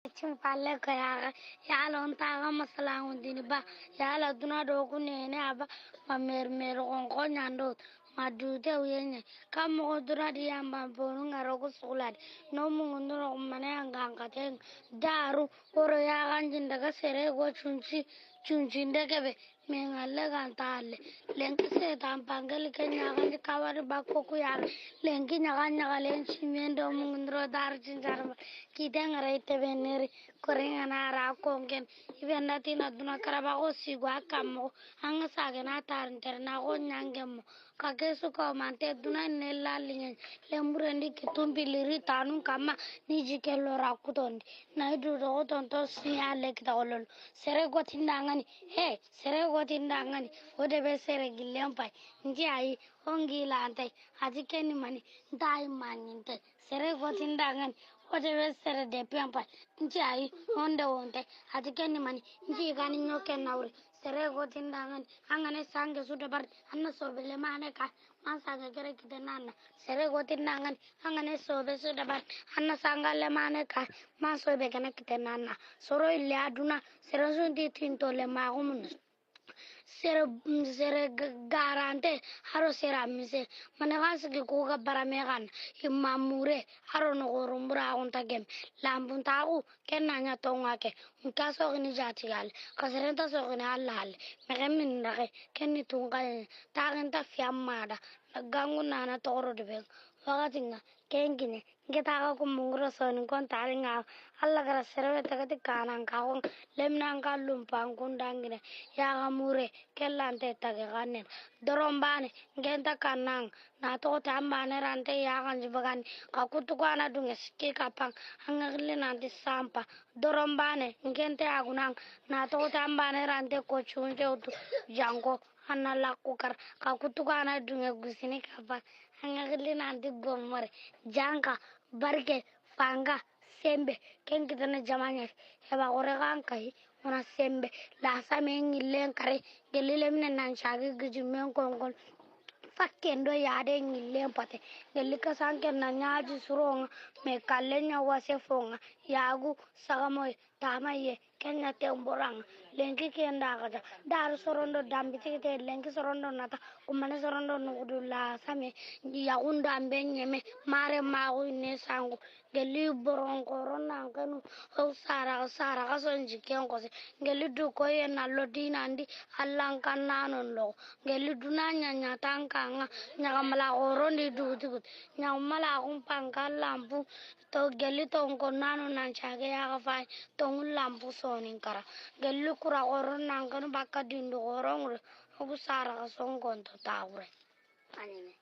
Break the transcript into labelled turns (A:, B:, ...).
A: cin palle ka ya lon ta ga masala dini ba ya la duna do ku ne ne aba ma mer ko nyando ma du de uyenye kam mo dura di amba bonu ngaro ku sulad no mu ngundro mane anga ten daru oro ya ganjin daga sere go chunchi ndege be me ngalle gan talle lenki se tam pangal ke nyaga kawar ba ko ku ya lenki nyaga len chimendo mu ngundro dar cin jarba kidang raite beneri korenga na ra kongen ibenda tina duna karaba go sigwa kamo anga sage na tar interna go nyangemo kagesu ko mante duna nella lingen lemburendi kitumbi liri tanu kama nijike lora kutondi na idu do tonto siale kitawolol sere go tindangani sere go tindangani ode be sere gilempai nji ai ongi lante ajikeni mani dai maninte sere go tindangani ode be sere de pempai nji ai onde wonte ajikeni mani nji gani nyoke nawre sere go tindangani angane sange sude bar anna sobele mane ka masaga gere kitanana sere go tindangani angane sobe sude bar anna sangale mane ka masobe kana kitanana soro ile aduna sere sundi tintole magumun sere garante haro sera mise mane wasiki ko ga baramegan imamure haro no gorumbura on tagem lambun tagu kenanya tongake nkaso ni jatigal kasrenta so ni halal megemin ndake kenni tungal tagenta fiamada gangu nana toro de wakati nga kengine ngeta ko mungro son kon taringa alla gara serwe tagati kanan ka on lemnan kallum pangundangine ya gamure kellante tage ganen dorombane ngenta kanang na to tambane rante ya ganji bagan ka kutu kana dunga ski kapang hangagle nanti sampa dorombane ngente agunang na to tambane rante ko chunje utu jango anna lakukar ka kutu kana dunga gusini kapang hangagle nanti gomore janka barke fanga sembe ken kitana jamanya heba oregan kai ona sembe la samen ngilen kare gelile minen nan shagi gijimen konkon fakkendo yaade ngillen pate gelika sanke na nyaaji suronga me kallenya wase fonga yagu sagamoy tamaye kenya temborang lenki kenda gada dar sorondo dambiti te lenki sorondo nata kumane sorondo nudula same yagunda ambenyeme mare magu ne sangu geli boron korona kanu o sara kasonji kenkose geli du koye na lodina andi allan kannano lo geli dunanya nyatanka nyagamala orondi dugut nyagamala kumpanga lampu to geli to ngonano nan chage ya gafa to lampu sonin kara geli kura oronna ngano bakka dindu orongro obu sara kasongon to tawre anime